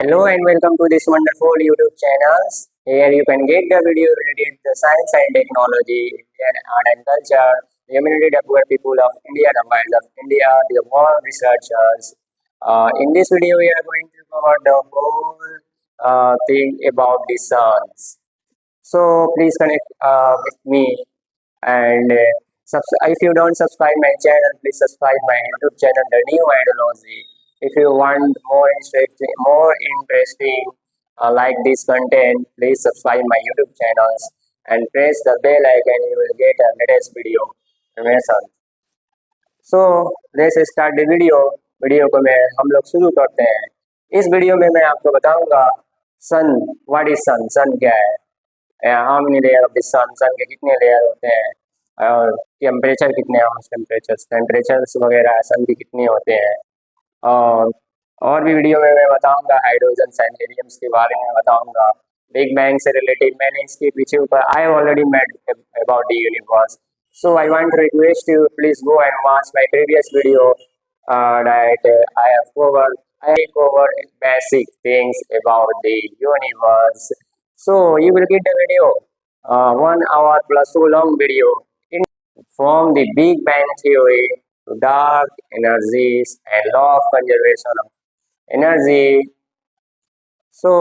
Hello and welcome to this wonderful YouTube channels. Here you can get the video related to science and technology, Indian art and culture, the humanity, the poor people of India, the minds of India, the world researchers. In this video, we are going to cover the whole thing about the suns. So please connect with me and if you don't subscribe my channel, please subscribe my YouTube channel, The New Ideology. If you want more interesting like this content, please subscribe my YouTube channels and press the bell icon. You will get a latest video information. So let's start the video. Video को हम लोग शुरू करते हैं। इस video में मैं आपको बताऊंगा सन, व्हाट इज सन, सन क्या है, how many layer of the sun, sun के कितने लेयर होते हैं और टेम्परेचर कितने हैं, टेम्परेचर्स वगैरह सन के कितने होते हैं। और भी वीडियो में मैं बताऊंगा हाइड्रोजन एंड हीलियम्स के बारे में बताऊंगा, बिग बैंग से रिलेटेड मैंने इसके पीछे ऊपर I already made about the universe. So I want to request you please go and watch my previous video that I have covered basic things about the universe. So you will get the video, 1 hour plus so long video from the Big Bang theory to dark energies and law of conservation of energy. So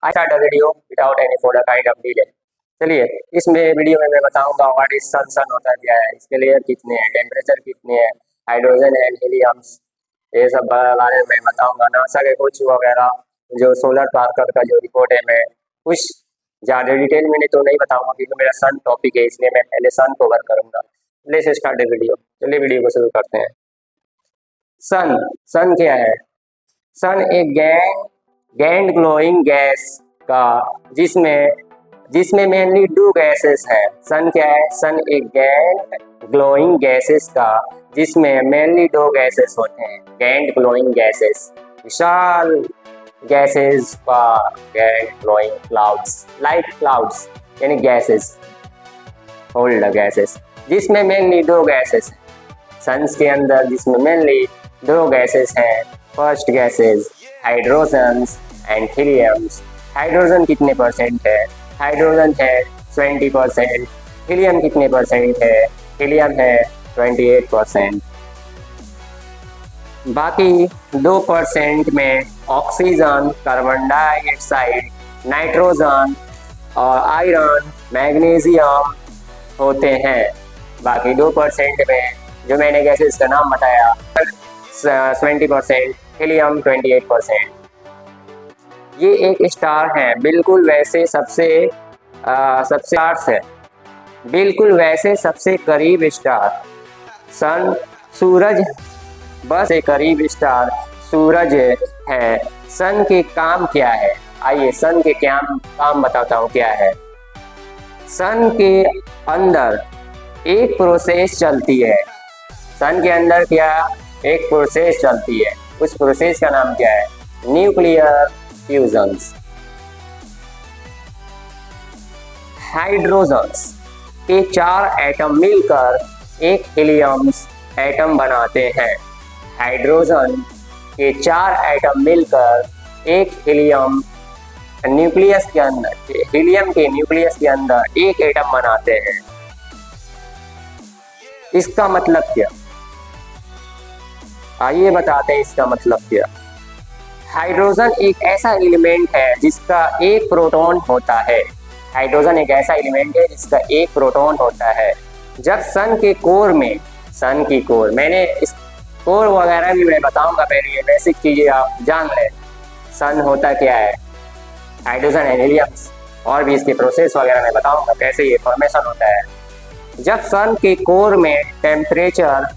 I start the video without any further kind of delay. चलिए इसमें video में मैं बताऊंगा what is सन, सन होता क्या है, इसके layer कितने हैं, टेम्परेचर कितने हैं, हाइड्रोजन एंड हीलियम्स, ये सब बारे में मैं बताऊंगा। नासा के कुछ वगैरह जो सोलर पार्कर का जो रिपोर्ट है, मैं कुछ ज़्यादा डिटेल में तो नहीं बताऊंगा क्योंकि मेरा सन टॉपिक है, इसलिए मैं पहले सन कवर करूंगा। Let's start the video. चलिए वीडियो को शुरू करते हैं। सन, सन क्या है? सन एक गैंड ग्लोइंग गैस का जिसमें मेनली 2 गैसेस है। सन क्या है? सन एक गैंड ग्लोइंग गैसेस का जिसमें मेनली 2 गैसेस होते हैं। गैंड ग्लोइंग गैसेस, विशाल गैसेस का giant glowing clouds, light clouds यानी गैसेस, होल्ड गैसेस, जिसमें मेनली 2 गैसेस हैं। सन्स के अंदर जिसमें मेनली 2 गैसेस हैं। First gases hydrogen and heliums. Hydrogen कितने परसेंट है? हाइड्रोजन है 20%। हीलियम कितने परसेंट है? हीलियम है 28%। बाकी 2% में ऑक्सीजन, कार्बन डाइऑक्साइड, नाइट्रोजन और आयरन, मैग्नीशियम होते हैं। बाकी 2% में जो मैंने गैसेस का नाम बताया 20%, हीलियम 28%। ये एक स्टार है, बिल्कुल वैसे सबसे स्टार्स है, बिल्कुल वैसे सबसे करीब स्टार सन, सूरज बस से करीब स्टार सूरज है। सन के काम क्या है? आइए सन के काम बताता हूँ क्या है। सन के अंदर एक प्रोसेस चलती है। सन के अंदर क्या एक प्रोसेस चलती है, उस प्रोसेस का नाम क्या है? Nuclear fusions. हाइड्रोजन्स के 4 एटम मिलकर एक हीलियम्स एटम बनाते हैं। हाइड्रोजन के 4 एटम मिलकर एक हीलियम न्यूक्लियस के अंदर, हीलियम के न्यूक्लियस के अंदर एक एटम बनाते हैं। इसका मतलब क्या? आइए बताते हैं इसका मतलब क्या। हाइड्रोजन एक ऐसा एलिमेंट है जिसका एक प्रोटॉन होता है। हाइड्रोजन एक ऐसा एलिमेंट है जिसका एक प्रोटॉन होता है। जब सन के कोर में, सन की कोर, मैंने इस कोर वगैरह भी मैं बताऊंगा, पहले ये बेसिक चीजें आप जान लें। सन होता क्या है, हाइड्रोजन एंड हीलियम्स, और भी इसके प्रोसेस वगैरह मैं बताऊंगा कैसे ये फॉर्मेशन होता है। जब सन के कोर में टेम्परेचर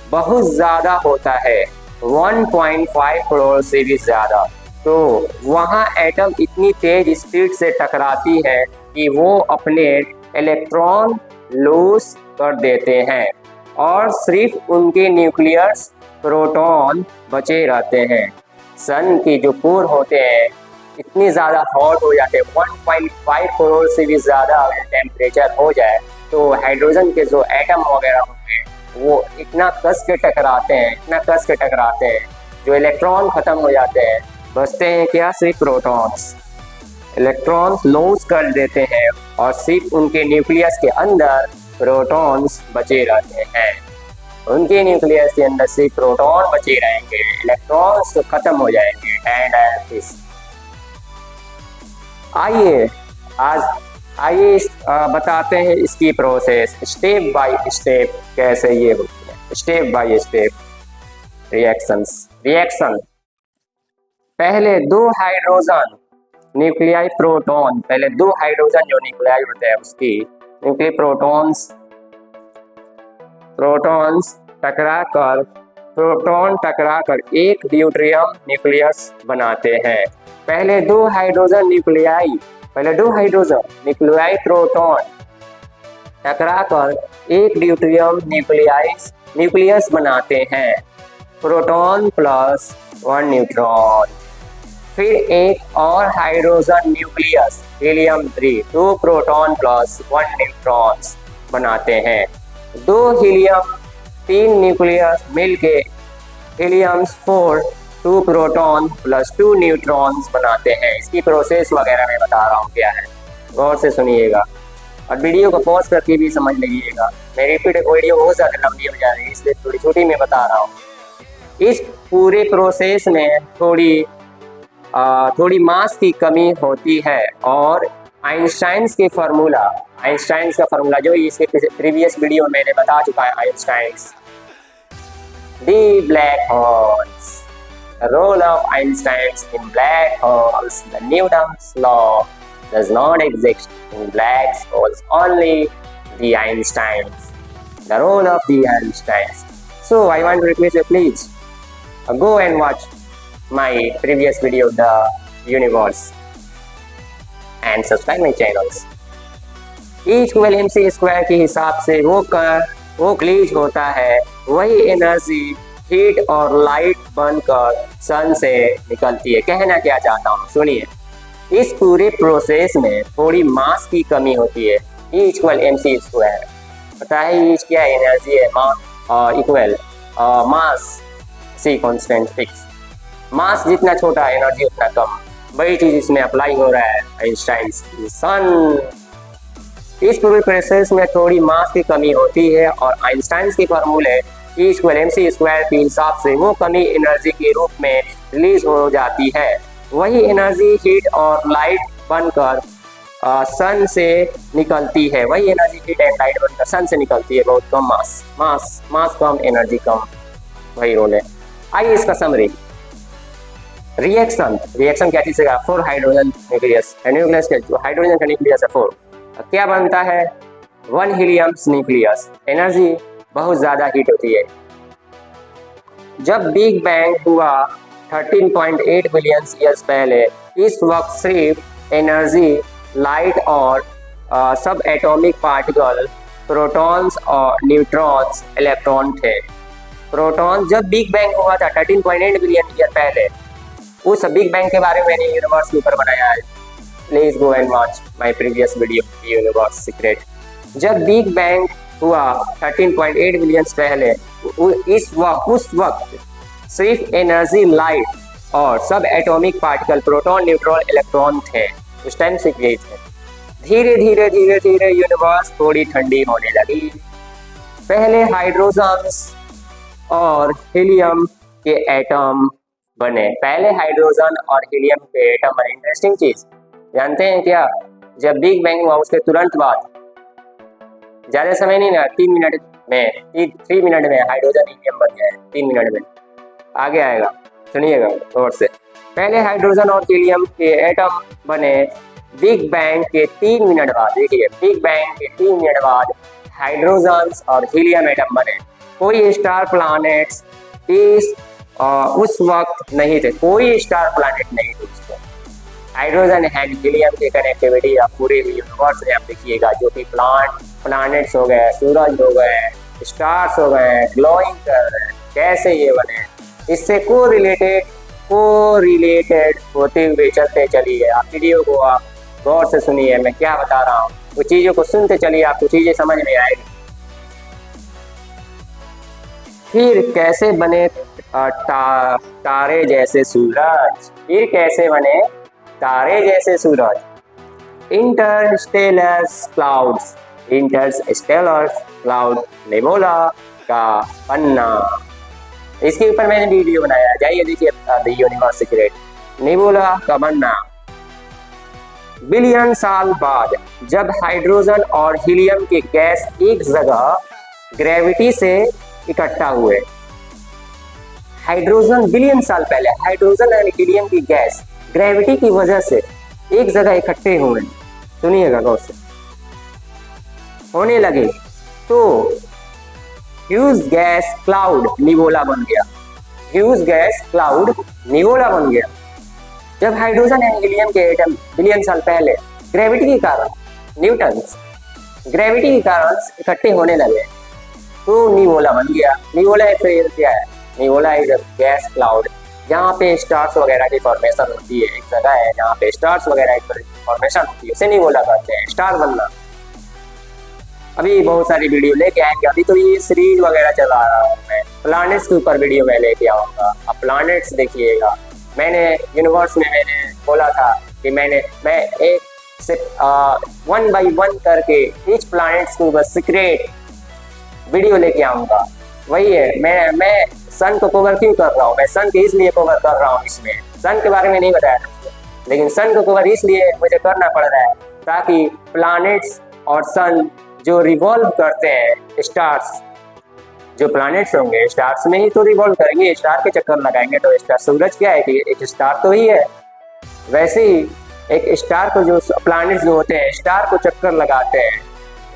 बहुत ज़्यादा होता है, 1.5 करोड़ से भी ज़्यादा, तो वहाँ एटम इतनी तेज स्पीड से टकराती है कि वो अपने इलेक्ट्रॉन लूज कर देते हैं और सिर्फ उनके न्यूक्लियस प्रोटॉन बचे रहते हैं। सन के जो कोर होते हैं इतनी ज़्यादा हॉट हो जाते हैं, 1.5 करोड़ से भी ज़्यादा अगर टेम्परेचर हो जाए तो हाइड्रोजन के जो एटम वगैरह होते हैं वो इतना कस के टकराते हैं, जो इलेक्ट्रॉन ख़त्म हो जाते हैं बचते हैं क्या, सिर्फ प्रोटॉन्स। इलेक्ट्रॉन्स लॉस कर देते हैं और सिर्फ उनके न्यूक्लियस के अंदर प्रोटॉन्स बचे रहते हैं। उनके न्यूक्लियस के अंदर सिर्फ प्रोटॉन बचे रहेंगे, इलेक्ट्रॉन्स तो खत्म हो जाएंगे। आइए बताते हैं इसकी प्रोसेस स्टेप बाय स्टेप कैसे ये होती है। Step by step reaction. पहले दो हाइड्रोजन न्यूक्लियाई प्रोटॉन, पहले दो हाइड्रोजन जो न्यूक्लियाई होते हैं उसकी न्यूक्लियर प्रोटॉन टकराकर एक ड्यूटेरियम न्यूक्लियस बनाते हैं। पहले दो हाइड्रोजन न्यूक्लियाई प्रोटॉन टकराकर एक ड्यूटेरियम न्यूक्लियस बनाते हैं, प्रोटॉन प्लस 1 न्यूट्रॉन। फिर एक और hydrogen nucleus helium-3 2 proton plus 1 neutrons बनाते हैं। दो हीलियम-3 न्यूक्लियस मिलके हीलियम-4 2 प्रोटॉन प्लस 2 न्यूट्रॉन्स बनाते हैं। इसकी प्रोसेस वगैरह मैं बता रहा हूँ क्या है, गौर से सुनिएगा और वीडियो को पॉज करके भी समझ लीजिएगा। मेरी वीडियो बहुत ज़्यादा लंबी हो जा रही है इसलिए थोड़ी छोटी मैं बता रहा हूँ। इस पूरे प्रोसेस में थोड़ी मास की कमी होती है और आइंस्टाइन का फार्मूला जो इसके प्रीवियस वीडियो में मैंने बता चुका है, Einstein's the black holes, role of Einstein's in black holes, the Newton's law does not exist in black holes, only the Einsteins, the role of the Einsteins. So I want to request you please go and watch my previous video, The Universe, and subscribe my channels. E equal mc square के हिसाब से वो release होता है, वही energy heat और light बनकर सन से निकलती है। कहना क्या चाहता हूँ सुनिए, इस पूरे प्रोसेस में थोड़ी मास की कमी होती है। E इक्वल mc स्क्वायर, पता है E क्या एनर्जी है, equal mass c constant fix. Mass जितना छोटा एनर्जी उतना कम, वही चीज इसमें अप्लाई हो रहा है आइंस्टाइन सन। इस पूरे प्रोसेस में थोड़ी मास की कमी होती है और आइंस्टाइन के फार्मूले E इक्वल mc स्क्वायर के हिसाब से वो कमी एनर्जी के रूप में रिलीज हो जाती है। वही एनर्जी हीट और लाइट बनकर सन से निकलती है, वही एनर्जी हीट एंड लाइट बनकर सन से निकलती है। बहुत कम मास कम, एनर्जी कम, वही रोल है। आइए इसका समरी। रिएक्शन क्या चीज है, 4 हाइड्रोजन न्यूक्लियस हाइड्रोजन का न्यूक्लियस है 4, क्या बनता है 1 हीलियम न्यूक्लियस। एनर्जी बहुत ज्यादा हीट होती है। जब बिग बैंग हुआ 13.8 बिलियन ईयर्स पहले, इस वक्त सिर्फ एनर्जी लाइट और सब एटॉमिक पार्टिकल प्रोटॉन्स और न्यूट्रॉन्स इलेक्ट्रॉन थे। प्रोटॉन जब बिग बैंग हुआ था 13.8 बिलियन ईयर पहले, उस बिग बैंग के बारे में मैंने यूनिवर्स के ऊपर बनाया है। Please go and watch my previous video universe secret. जब बिग बैंग हुआ 13.8 बिलियन पहले, उस वक्त सिर्फ एनर्जी लाइट और सब atomic particle proton neutron electron थे, उस टाइम से यही थे। धीरे धीरे यूनिवर्स थोड़ी ठंडी होने लगी। पहले हाइड्रोजन्स और हीलियम के एटम बने। पहले हाइड्रोजन और हीलियम के एटम बने। इंटरेस्टिंग चीज जानते हैं क्या, जब बिग बैंग हुआ उसके तुरंत बाद, ज्यादा समय नहीं ना, 3 मिनट में हाइड्रोजन हीलियम बन गया है। 3 मिनट में आगे आएगा, सुनिएगा गौर से। पहले हाइड्रोजन और हीलियम के एटम बने बिग बैंग के 3 मिनट बाद। देखिए, बिग बैंग के 3 मिनट बाद हाइड्रोजन और हीलियम एटम बने। कोई स्टार प्लैनेट्स उस वक्त नहीं थे, कोई स्टार प्लैनेट नहीं थे उसको। हाइड्रोजन एंड हीलियम की कनेक्टिविटी आप पूरे यूनिवर्स में आप देखिएगा, जो कि प्लैनेट्स हो गए, सूरज हो गए, स्टार्स हो गए, ग्लोइंग कर रहे हैं, कैसे ये बने, इससे को रिलेटेड होते हुए चलते चलिए। आप वीडियो को आप गौर से सुनिए, मैं क्या बता रहा हूँ, वो चीजों को सुनते चलिए, आपको चीजें समझ में आएगी। फिर कैसे बने तारे जैसे सूरज। फिर कैसे बने तारे जैसे सूरज? Interstellar clouds, interstellar cloud nebula का बनना। इसके ऊपर मैंने वीडियो बनाया, जाइए देखिए द यूनिवर्स सीक्रेट। नेबुला का बनना बिलियन साल बाद, जब हाइड्रोजन और हीलियम के गैस एक जगह ग्रेविटी से इकट्ठा हुए। हाइड्रोजन बिलियन साल पहले हाइड्रोजन और हीलियम की गैस ग्रेविटी की वजह से एक जगह इकट्ठे हुए। सुनिएगा गौर से, होने लगे तो ह्यूज गैस क्लाउड निवोला बन गया। ह्यूज गैस क्लाउड निवोला बन गया जब हाइड्रोजन एंड हीलियम के एटम बिलियन साल पहले ग्रेविटी के कारण, न्यूटन्स ग्रेविटी के कारण इकट्ठे होने लगे तो निवोला बन गया। निवोला एक क्या है? निवोला इज अ गैस क्लाउड जहाँ पे स्टार्स वगैरह की फॉर्मेशन होती है। एक जगह है जहाँ पे स्टार्स वगैरह की फॉर्मेशन होती है, उसे निवोला कहते हैं, स्टार बनना। अभी बहुत सारी वीडियो लेके आएंगे, अभी तो ये सीरीज वगैरह चला रहा हूँ मैं, प्लैनेट्स के ऊपर वीडियो मैं लेके आऊँगा। अब प्लैनेट्स देखिएगा, मैंने यूनिवर्स में मैंने बोला था कि मैं एक से 1 by 1 करके ईच प्लैनेट्स के ऊपर सीक्रेट वीडियो लेके आऊँगा। वही है, मैं सन को कवर क्यों कर रहा हूँ? मैं सन के इसलिए कवर कर रहा हूँ, इसमें सन के बारे में नहीं बताया था, लेकिन सन को कवर इसलिए मुझे करना पड़ रहा है ताकि प्लैनेट्स और सन जो रिवॉल्व करते हैं, स्टार्स जो प्लैनेट्स होंगे स्टार्स में ही तो रिवॉल्व करेंगे, स्टार के चक्कर लगाएंगे तो स्टार, सूरज क्या है कि एक स्टार तो ही है। वैसे ही एक स्टार को जो प्लैनेट्स जो होते हैं स्टार को चक्कर लगाते हैं,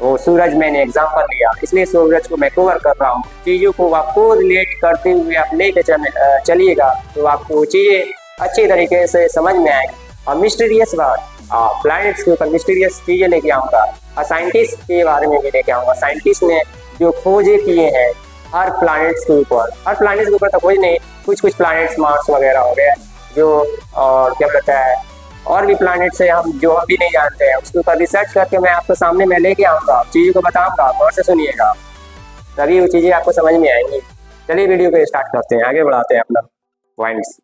वो सूरज मैंने एग्जाम्पल लिया, इसलिए सूरज को मैं कवर कर रहा हूँ। चीज़ों को आपको रिलेट करते हुए आप लेके चलिएगा तो आपको चीज़ें अच्छी तरीके से समझ में आएंगी। और मिस्टीरियस बात, प्लैनेट्स के ऊपर मिस्टीरियस चीज़ें लेके आऊँगा और साइंटिस्ट के बारे में भी लेके आऊँगा। साइंटिस्ट ने जो खोजें किए हैं हर प्लैनेट्स के ऊपर, हर प्लैनेट्स के ऊपर तो खोज नहीं, कुछ प्लैनेट्स मार्स वगैरह हो गए जो, और क्या बोलता है, और भी प्लैनेट्स है हम जो अभी नहीं जानते हैं, उसके ऊपर रिसर्च करके मैं आपको सामने में लेके आऊँगा, चीज़ों को बताऊँगा, गौर से सुनिएगा, तभी वो चीज़ें आपको समझ में आएंगी। चलिए वीडियो को स्टार्ट करते हैं, आगे बढ़ाते हैं अपना पॉइंट्स।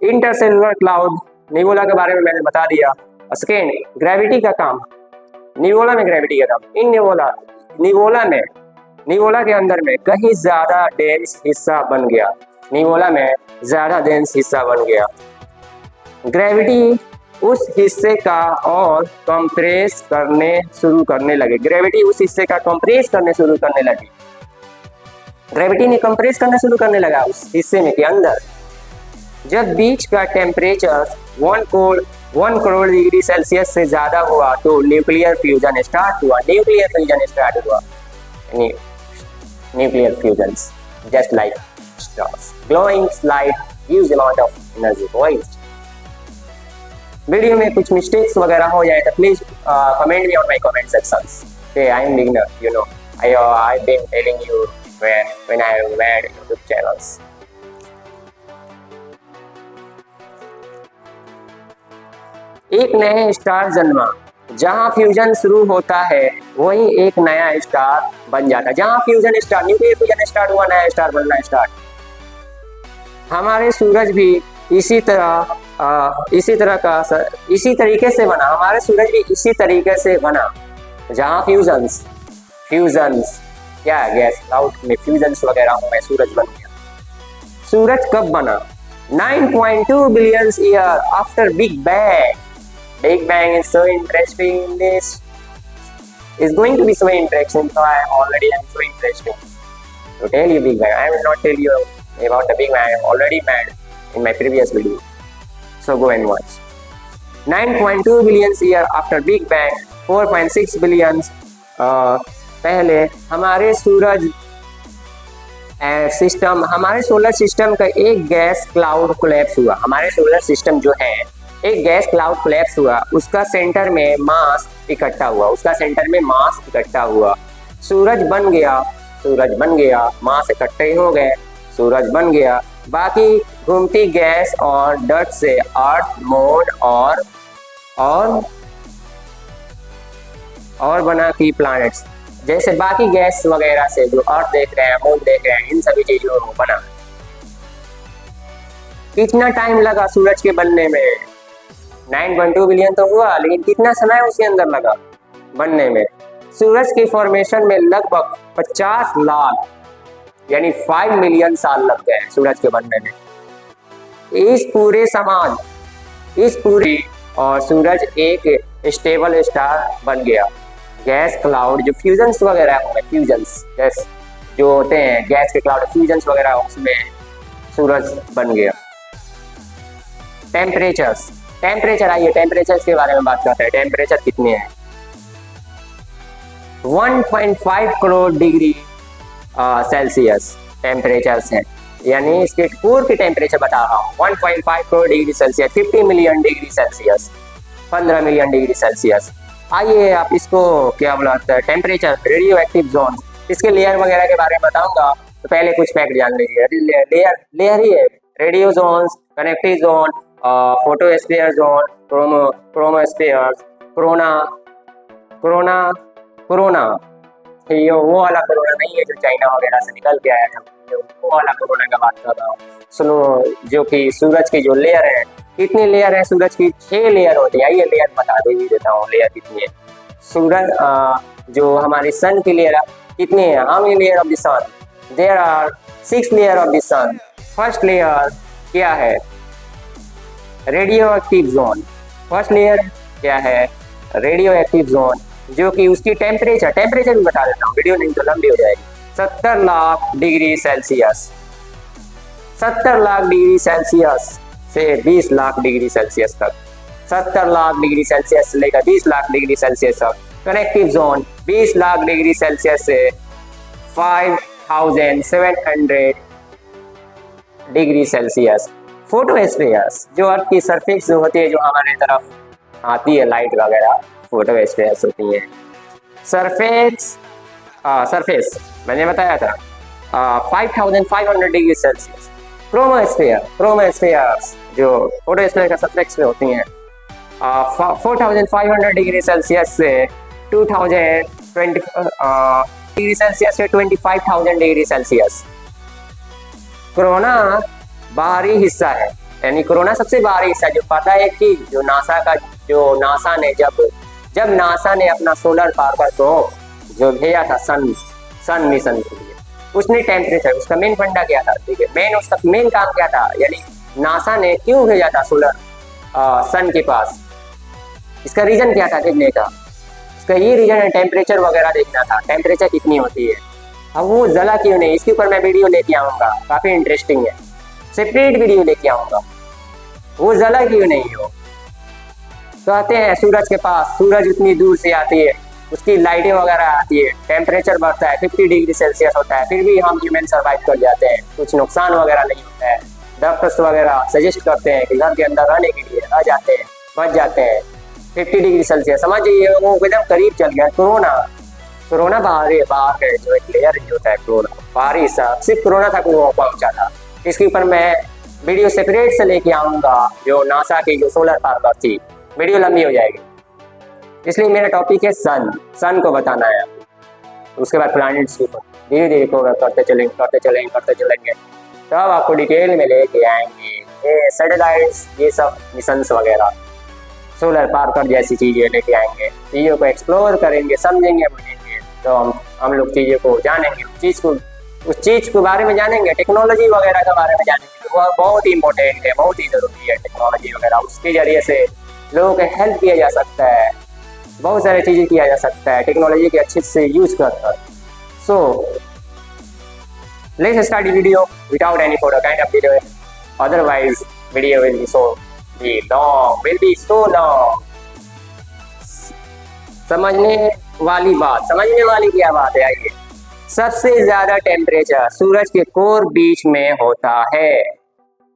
इंटरस्टेलर क्लाउड निवोला के बारे में मैंने बता दिया। सेकेंड, ग्रेविटी का काम, निवोला में ग्रेविटी का काम, इन निवोला के अंदर में कहीं ज्यादा डेंस हिस्सा बन गया, निवोला में ज्यादा डेंस हिस्सा बन गया। ग्रेविटी उस हिस्से का और कंप्रेस करने शुरू करने लगे, ग्रेविटी उस हिस्से का कंप्रेस करने शुरू करने लगी, ग्रेविटी ने कंप्रेस करना शुरू करने लगा उस हिस्से में के अंदर। जब बीच का टेम्परेचर 1 करोड़ डिग्री सेल्सियस से ज्यादा हुआ तो न्यूक्लियर फ्यूजन स्टार्ट हुआ। Nuclear fusions, just like stars, glowing light, huge amount of energy waste. Video में कुछ मिस्टेक्स वगैरह हो जाए तो please comment me on my comment sections. Okay, I am beginner, you know. I've been telling you when I made YouTube channels. एक नया star जन्मा, जहाँ फ्यूजन शुरू होता है वहीं एक नया स्टार बन जाता है। जहाँ fusion star, nuclear fusion start हुआ, नया स्टार बनना स्टार्ट। हमारे सूरज भी इसी तरीके से बना, हमारे सूरज भी इसी तरीके से बना, जहाँ फ्यूजन्स क्या है, गैस क्लाउड में फ्यूजन्स वगैरह हुए, सूरज बन गया। सूरज कब बना? 9.2 billion year after big bang. Big Bang is so interesting. This is going to be so interesting. So I am so interesting to tell you Big Bang. I will not tell you about the Big Bang. I have already made in my previous video. So go and watch. 9.2 billion year after Big Bang, 4.6 billion पहले हमारे सूरज system, हमारे solar system का एक gas cloud collapse हुआ। हमारे solar system जो है एक गैस क्लाउड कोलैप्स हुआ, उसका सेंटर में मास इकट्ठा हुआ, सूरज बन गया, मास इकट्ठे हो गए, सूरज बन गया। बाकी घूमती गैस और डस्ट से अर्थ, मून और बना की प्लैनेट्स, जैसे बाकी गैस वगैरह से जो अर्थ देख रहे हैं, मून देख रहे हैं, इन सभी चीजों को बना। कितना टाइम लगा सूरज के बनने में? 9.2 बिलियन तो हुआ, लेकिन कितना समय उसके अंदर लगा बनने में? सूरज की फॉर्मेशन में लगभग 50 लाख यानी 5 मिलियन साल लग गए सूरज के बनने में। इस पूरी और सूरज एक स्टेबल स्टार बन गया। गैस क्लाउड जो फ्यूजन्स वगैरह होंगे, फ्यूजन्स गैस जो होते हैं, गैस के क्लाउड फ्यूजन्स वगैरह, उसमें सूरज बन गया। टेम्परेचर आइए टेम्परेचर के बारे में बात करते हैं। टेम्परेचर कितने हैं? 1.5 करोड़ डिग्री सेल्सियस टेम्परेचर्स हैं, यानी इसके कोर की टेम्परेचर बता रहा हूँ। 1.5 crore degree Celsius, 50 million degree Celsius, 15 million degree Celsius. आइए आप इसको क्या बुलाते हैं, टेम्परेचर, रेडियो एक्टिव जोन, इसके लेयर वगैरह के बारे में बताऊंगा। तो पहले कुछ फैक्ट जान लीजिए। लेयर ही है radio zones, connective zone, photosphere zone, chromosphere, corona. ये वो वाला कोरोना नहीं है जो चाइना वगैरह से निकल के आया था, वो वाला कोरोना का बात कर रहा हूँ। सुनो, जो कि सूरज की जो लेयर है, कितनी लेयर है सूरज की? 6 लेयर होती है। आइए लेयर बता देता हूँ, लेयर कितनी है। सूरज जो हमारी सन की लेयर कितनी है? How many layer of the sun? There are 6 layer of the sun. First layer क्या है? Radio active zone. First layer क्या है? रेडियो एक्टिव जोन, जो कि उसकी टेम्परेचर भी बता देता हूँ, वीडियो नहीं तो लंबी हो जाएगी। 70 lakh degree Celsius, 70 lakh degree Celsius से 20 लाख डिग्री सेल्सियस तक, 70 लाख डिग्री सेल्सियस से लेकर 20 लाख डिग्री सेल्सियस तक। Connective zone 20 lakh degree Celsius से 5700 डिग्री सेल्सियस। फोटोस्फीयर्स जो अर्थ की सरफेस जो होती है, जो हमारे तरफ आती है लाइट वगैरह, फोटोस्फीयर्स होती है। सरफेस मैंने बताया था 5500 डिग्री सेल्सियस। क्रोमोस्फीयर्स जो फोटोस्फीयर का सरफेस में होती हैं 4500 डिग्री सेल्सियस से 2020 डिग्री सेल्सियस से 25,000 डिग्री सेल्सियस। कोरोना बाहरी हिस्सा है, यानी कोरोना सबसे बाहरी हिस्सा। जो पता है कि जो नासा ने जब नासा ने अपना सोलर पावर को जो भेजा था सन मिशन के लिए, उसने टेम्परेचर, उसका मेन फंडा क्या था, ठीक है, उसका मेन काम क्या था, यानी नासा ने क्यों भेजा था सोलर सन के पास, इसका रीजन क्या था देखने का? इसका ये रीजन है, टेम्परेचर वगैरह देखना था, टेम्परेचर कितनी होती है। अब वो जला क्यों नहीं, इसके ऊपर मैं वीडियो लेके आऊँगा, काफ़ी इंटरेस्टिंग है, सेपरेट वीडियो लेके आऊँगा। वो जला क्यों नहीं हो? तो आते हैं सूरज के पास, सूरज उतनी दूर से आती है, उसकी लाइटें वगैरह आती है, टेम्परेचर बढ़ता है, 50 डिग्री सेल्सियस होता है, फिर भी हम ह्यूमन सर्वाइव कर जाते हैं, कुछ नुकसान वगैरह नहीं होता है। डॉक्टर्स वगैरह सजेस्ट करते हैं कि घर के अंदर रहने के लिए, रह जाते हैं, बच जाते हैं। 50 डिग्री सेल्सियस समझिए, वो एकदम करीब चल गया। कोरोना बाहर है, जो एक लेयर ही होता है कोरोना, बाहरी हिस्सा, सिर्फ कोरोना तक वो पहुंचा था। इसके ऊपर मैं वीडियो सेपरेट से लेके आऊँगा, जो नासा की जो सोलर पावर थी, वीडियो लंबी हो जाएगी, इसलिए मेरा टॉपिक है सन को बताना है। उसके बाद प्लैनेट्स के ऊपर धीरे धीरे करते चलेंगे, तब आपको डिटेल में लेके आएंगे ये सैटेलाइट्स, ये सब मिशंस वगैरह, सोलर पार्कर जैसी चीज़ें लेके आएंगे, चीज़ों को एक्सप्लोर करेंगे, समझेंगे, बुझेंगे, तो हम लोग चीज़ों को जानेंगे, उस चीज़ के बारे में जानेंगे, टेक्नोलॉजी वगैरह के बारे में जानेंगे। वह बहुत ही इंपॉर्टेंट है, बहुत ही ज़रूरी है टेक्नोलॉजी वगैरह। उसके जरिए से लोगों को हेल्प किया जा सकता है, बहुत सारी चीज़ें किया जा सकता है टेक्नोलॉजी के अच्छे से यूज कर। So let's start the video without any further kind of delay, otherwise video will be so long. समझने वाली क्या बात है? आइए, सबसे ज्यादा टेम्परेचर सूरज के कोर बीच में होता है,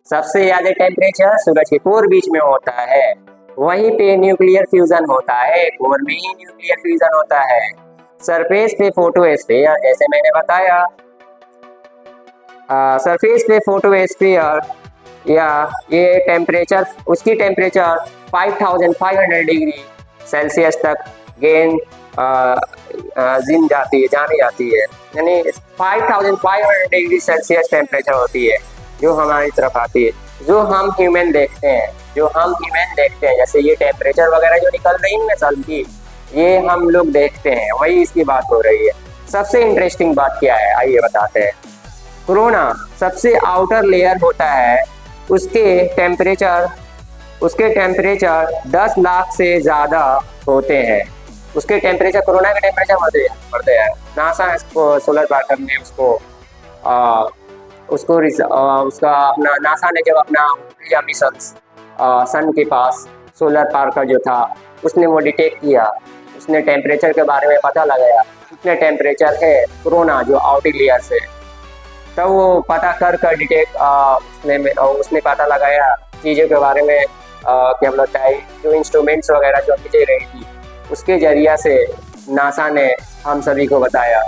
सबसे ज्यादा टेम्परेचर सूरज के कोर बीच में होता है, वहीं पे न्यूक्लियर फ्यूजन होता है, कोर में ही न्यूक्लियर फ्यूजन होता है। सरफेस पे फोटोस्फीयर, जैसे मैंने बताया, सरफेस पे फोटोस्फीयर या ये टेम्परेचर, उसकी टेम्परेचर 5500 डिग्री सेल्सियस तक जानी जाती है, यानी 5500 डिग्री सेल्सियस टेम्परेचर होती है जो हमारी तरफ आती है। जो हम ह्यूमन देखते हैं, जैसे ये टेम्परेचर वगैरह जो निकल रही है ना सन की, ये हम लोग देखते हैं, वही इसकी बात हो रही है। सबसे इंटरेस्टिंग बात क्या है आइए बताते हैं। कोरोना सबसे आउटर लेयर होता है, उसके टेम्परेचर 10 लाख से ज़्यादा होते हैं। उसके टेम्परेचर, कोरोना के टेम्परेचर बढ़ते हैं। नासा इसको सोलर पार्कर ने उसका अपना नासा ने जब अपना मिशन सन के पास सोलर पार्कर जो था उसने वो डिटेक्ट किया, उसने टेम्परेचर के बारे में पता लगाया कितने टेम्परेचर है कोरोना जो आउटर लेयर से, तब वो पता कर डिटेक्ट उसने पता लगाया चीज़ों के बारे में, क्या बोलता है, जो इंस्ट्रूमेंट्स वगैरह जो भेजे रही थी उसके जरिया से नासा ने हम सभी को बताया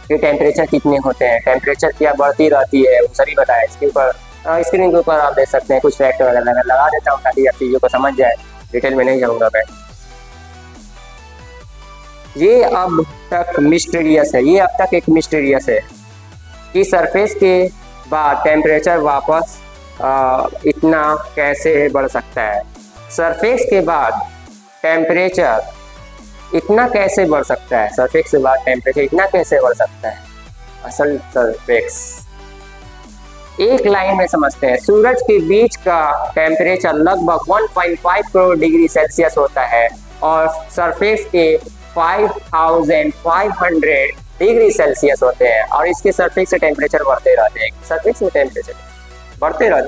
कि टेम्परेचर कितने होते हैं, टेम्परेचर क्या बढ़ती रहती है, वो सभी बताया। इसके ऊपर स्क्रीन के ऊपर आप देख सकते हैं, कुछ फैक्ट वगैरह मैं लगा देता हूँ ताकि आप चीज़ों को समझ जाए, डिटेल में नहीं जाऊँगा मैं। ये अब तक एक मिस्टीरियस है कि सरफेस के बाद टेम्परेचर वापस इतना कैसे बढ़ सकता है। सरफेस के बाद टेम्परेचर इतना कैसे बढ़ सकता है, सरफेस के बाद टेम्परेचर इतना कैसे बढ़ सकता है। असल सरफेस एक लाइन में समझते हैं। सूरज के बीच का टेम्परेचर लगभग 1.5 करोड़ डिग्री सेल्सियस होता है और सरफेस के 5500 डिग्री सेल्सियस होते हैं, और इसके सरफेस से टेम्परेचर बढ़ते रहते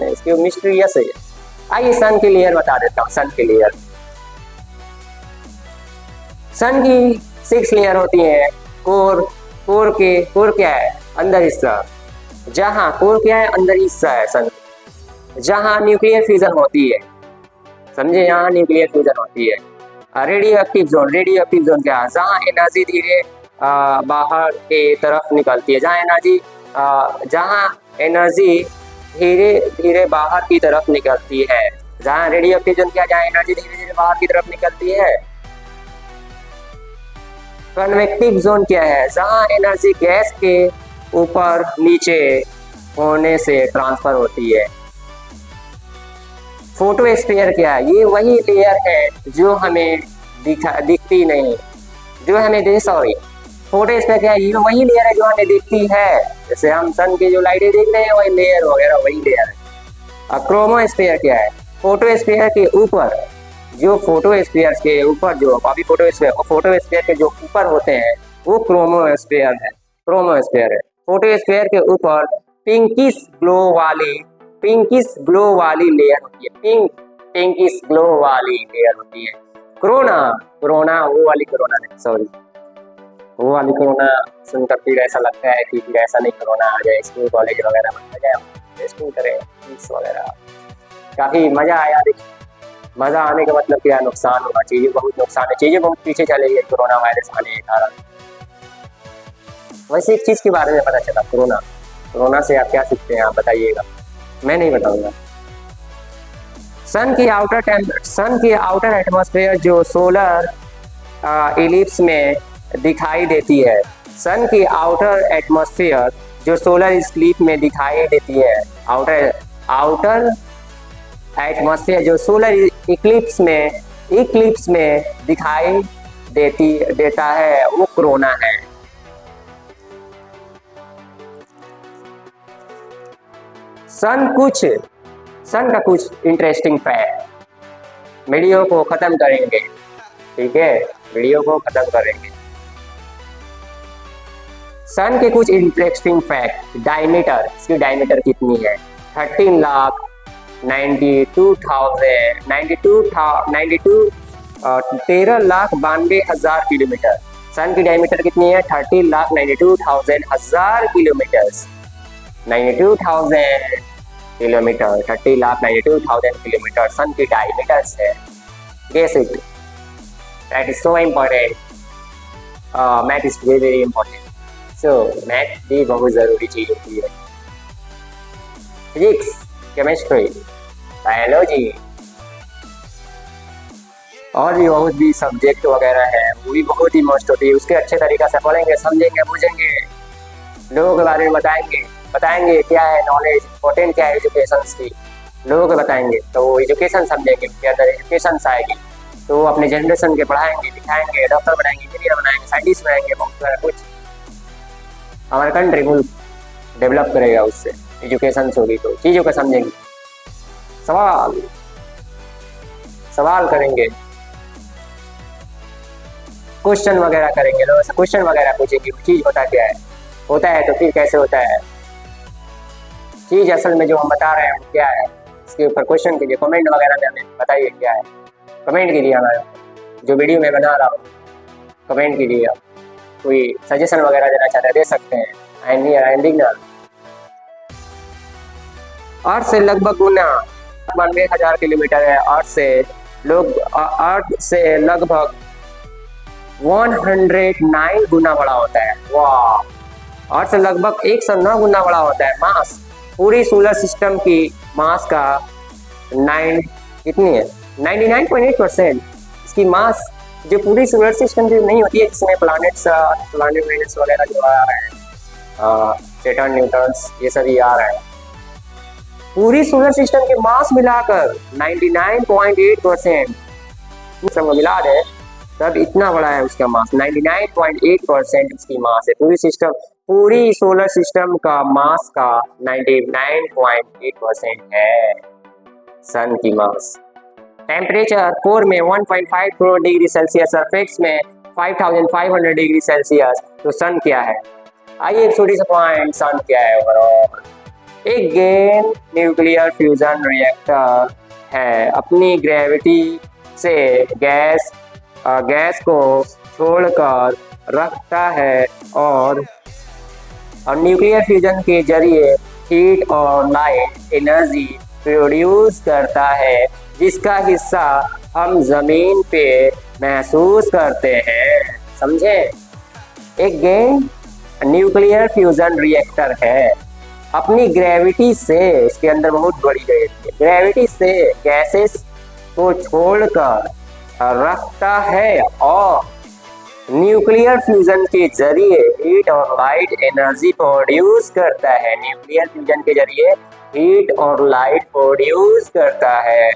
हैं, इसकी मिस्टीरियस है। आइए सन की लेयर बता देता हूँ। सन की 6 लेयर होती है। कोर क्या है, अंदर हिस्सा, जहाँ कोर क्या है, अंदर हिस्सा है सन, जहाँ न्यूक्लियर फ्यूजन होती है, समझे, यहाँ न्यूक्लियर फ्यूजन होती है। रेडियो एक्टिव जोन क्या है, जहाँ एनर्जी धीरे बाहर के तरफ निकलती है, जहाँ एनर्जी धीरे धीरे बाहर की तरफ निकलती है। जहाँ रेडियो एक्टिव जोन क्या, जहाँ एनर्जी धीरे धीरे बाहर की तरफ निकलती है। कन्वेक्टिव जोन क्या है, जहाँ एनर्जी गैस के ऊपर नीचे होने से ट्रांसफर होती है। फोटोस्फीयर क्या है, ये वही लेयर है जो हमें दिखती नहीं, फोटोस्फीयर क्या है, ये वही लेयर है जो हमें दिखती है। जैसे हम सन की जो लाइटें देख रहे हैं वही लेयर वगैरह वही लेयर है। क्रोमोस्फीयर क्या है, फोटोस्फीयर के ऊपर जो फोटोस्फीयर के जो ऊपर होते हैं वो क्रोमोस्फीयर है। फोटोस्फीयर के ऊपर पिंकिश ग्लो वाली लेयर होती है, कोरोना वो वाली कोरोना सुनकर फिर ऐसा लगता है कि फिर ऐसा नहीं कोरोना आ जाए, स्कूल कॉलेज वगैरह में आ जाए, टेस्टिंग करें वगैरह। काफ़ी मज़ा आया। मज़ा आने का मतलब क्या, नुकसान हुआ, चीज़ें बहुत पीछे चले गई कोरोना वायरस आने के कारण। वैसे एक चीज़ के बारे में पता चला, कोरोना से आप क्या सीखते हैं, आप बताइएगा, मैं नहीं बताऊंगा। सन की आउटर एटमॉस्फेयर जो सोलर इलिप्स में दिखाई देती है, आउटर एटमॉस्फेयर जो सोलर इक्लिप्स में दिखाई देता है वो कोरोना है। सन का कुछ इंटरेस्टिंग फैक्ट, वीडियो को खत्म करेंगे, ठीक है, सन के कुछ इंटरेस्टिंग फैक्ट। डायमीटर, इसकी डायमीटर कितनी है, 13,92,000 किलोमीटर। सन की डायमीटर कितनी है, 13,92,000 किलोमीटर। 30,92,000 किलोमीटर सन की डायमीटर है। Guess it, that is so important. Math is very very important. So math भी बहुत ज़रूरी चीज़ होती है। फिजिक्स, केमिस्ट्री, बायोलॉजी और भी बहुत भी सब्जेक्ट वगैरह है, वो भी बहुत ही मस्त होती है। उसके अच्छे तरीक़ा से पढ़ेंगे, समझेंगे, बुझेंगे, लोगों के बारे में बताएंगे क्या है नॉलेज, इम्पोर्टेंट क्या है एजुकेशन की, लोगों को बताएंगे तो वो एजुकेशन समझेंगे, उनके अंदर एजुकेशन आएगी तो वो अपने जनरेशन के पढ़ाएंगे लिखाएंगे, डॉक्टर बनाएंगे, इंजीनियर बनाएंगे, साइंटिस्ट बनाएंगे, बहुत सारा कुछ हमारा कंट्री मुल्क डेवलप करेगा उससे। एजुकेशन होगी तो चीज़ों को समझेंगे, सवाल करेंगे, क्वेश्चन वगैरह करेंगे, लोगों से क्वेश्चन वगैरह पूछेंगे चीज़ होता क्या है तो फिर कैसे होता है, चीज़ असल में जो हम बता रहे हैं वो क्या है, इसके ऊपर क्वेश्चन कीजिए, कमेंट वगैरह में हमें बताइए क्या है, कमेंट कीजिए हमारा जो वीडियो में बना रहा हूँ, कमेंट कीजिए। आप कोई सजेशन वगैरह देना चाहते हैं दे सकते हैं। अर्थ से लगभग गुना 92,000 किलोमीटर है। अर्थ से लगभग 109 गुना बड़ा होता है। वाह, अर्थ से लगभग 109 गुना बड़ा होता है। मास पूरी सोलर सिस्टम की मास का 99.8% इसकी मास जो पूरी सोलर सिस्टम जो नहीं होती है, जिसमें प्लैनेट्स वगैरह जो आ रहे हैं, सैटर्न, न्यूटन्स, ये सभी आ रहे हैं, पूरी सोलर सिस्टम के मास मिलाकर 99.8% सब मिला दे तब इतना बड़ा है उसका मास। 99.8% उसकी मास है। पूरी सोलर सिस्टम का मास का 99.8% है सन की मास। टेम्परेचर कोर में 1.5 करोड़ डिग्री सेल्सियस, सरफेस में 5500 डिग्री सेल्सियस। तो सन क्या है? आइए एक छोटी सा पॉइंट, सन क्या है ओवरऑल। एक गेन न्यूक्लियर फ्यूजन रिएक्टर है, अपनी ग्रेविटी से गैस को छोड़कर रखता है और न्यूक्लियर फ्यूजन के जरिए हीट और लाइट एनर्जी प्रोड्यूस करता है, जिसका हिस्सा हम जमीन पे महसूस करते हैं। समझे? एक गेन न्यूक्लियर फ्यूजन रिएक्टर है, अपनी ग्रेविटी से, इसके अंदर बहुत बड़ी ग्रेविटी से गैसेस को छोड़कर रखता है और न्यूक्लियर फ्यूजन के जरिए हीट और लाइट एनर्जी प्रोड्यूस करता है। न्यूक्लियर फ्यूजन के जरिए हीट और लाइट प्रोड्यूस करता है,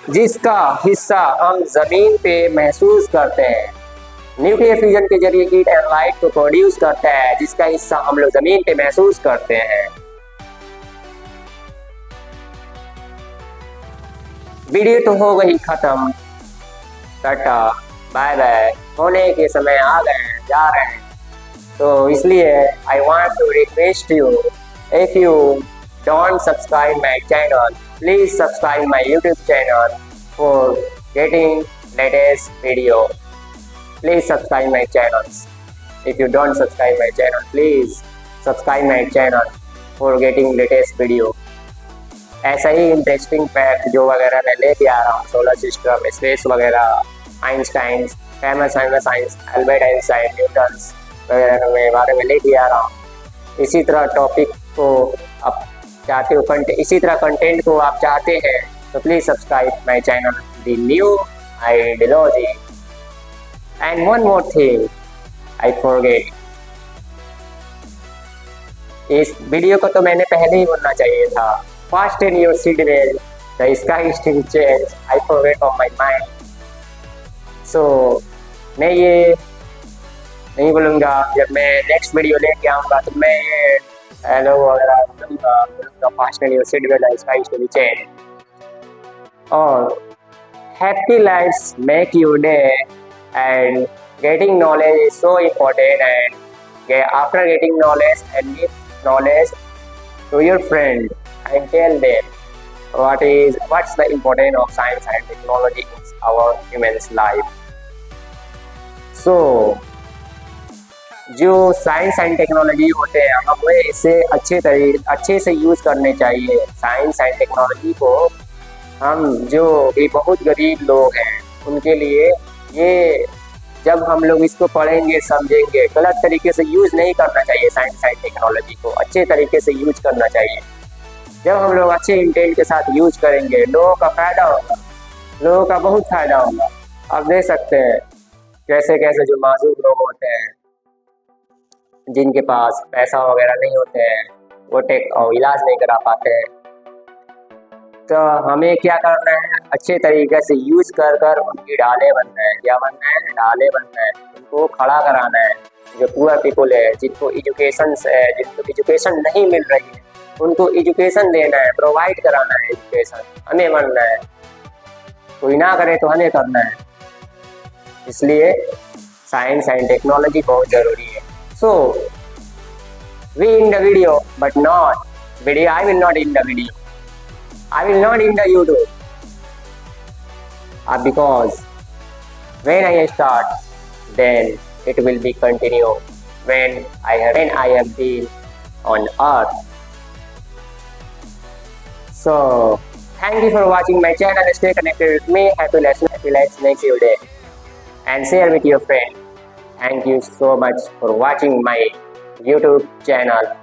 जिसका हिस्सा हम जमीन पे महसूस करते हैं। न्यूक्लियर फ्यूजन के जरिए हीट एंड लाइट को प्रोड्यूस करता है, जिसका हिस्सा हम लोग जमीन पे महसूस करते हैं। वीडियो तो हो गई खत्म, टाटा बाय बाय, होने के समय आ गए हैं, जा रहे हैं, तो इसलिए I want to request you, if you don't subscribe my channel, please subscribe my YouTube channel for getting latest video. Please subscribe my channels. If you don't subscribe my channel, please subscribe my channel for getting latest video. ऐसा ही interesting fact जो वगैरह मैं लेके आ रहा हूँ, solar system, space वगैरह, Einstein, famous science, Albert Einstein, Newton's वगैरह के बारे में लेके आ रहा हूँ। इसी तरह टॉपिक को आप चाहते हो, इसी तरह कंटेंट को आप चाहते हैं तो please subscribe my channel the new ideology. And one more thing, I forget. इस वीडियो को तो मैंने पहले ही बोलना चाहिए था। Fast in your seatbelt, the sky is still change. I forget on my mind. So मैं ये नहीं बोलूँगा, जब मैं नेक्स्ट वीडियो लेके आऊँगा तो मैं ये हेलो वगैरह बोलूँगा fasten your seatbelt, the sky is still change. और happy lives make your day. And getting knowledge is so important, and after getting knowledge and give knowledge to your friend and tell them what's the importance of science and technology in our human's life. So जो science and technology होते हैं हमें इसे अच्छे से use करने चाहिए। Science and technology को हम जो भी बहुत गरीब लोग हैं उनके लिए ये, जब हम लोग इसको पढ़ेंगे समझेंगे, गलत तरीके से यूज नहीं करना चाहिए। साइंस एंड टेक्नोलॉजी को अच्छे तरीके से यूज करना चाहिए। जब हम लोग अच्छे इंटेंट के साथ यूज करेंगे, लोगों का फायदा होगा, लोगों का बहुत फायदा होगा। आप देख सकते हैं कैसे कैसे जो मासूम लोग होते हैं, जिनके पास पैसा वगैरह नहीं होते हैं, वो इलाज नहीं करा पाते हैं। तो हमें क्या करना है, अच्छे तरीके से यूज कर कर उनकी ढाले बनना है। क्या बनना है? ढाले बनना है। उनको खड़ा कराना है। जो पुअर पीपल है, जिनको एजुकेशन नहीं मिल रही है, उनको एजुकेशन देना है, प्रोवाइड कराना है एजुकेशन, हमें बनना है। कोई ना करे तो हमें करना है। इसलिए साइंस एंड टेक्नोलॉजी बहुत जरूरी है। So we in the video but not video, I will not in the video, I will not in the YouTube because when I start, then it will be continue when I have been on earth. So thank you for watching my channel. Stay connected with me. Happy next day and share with your friend. Thank you so much for watching my YouTube channel.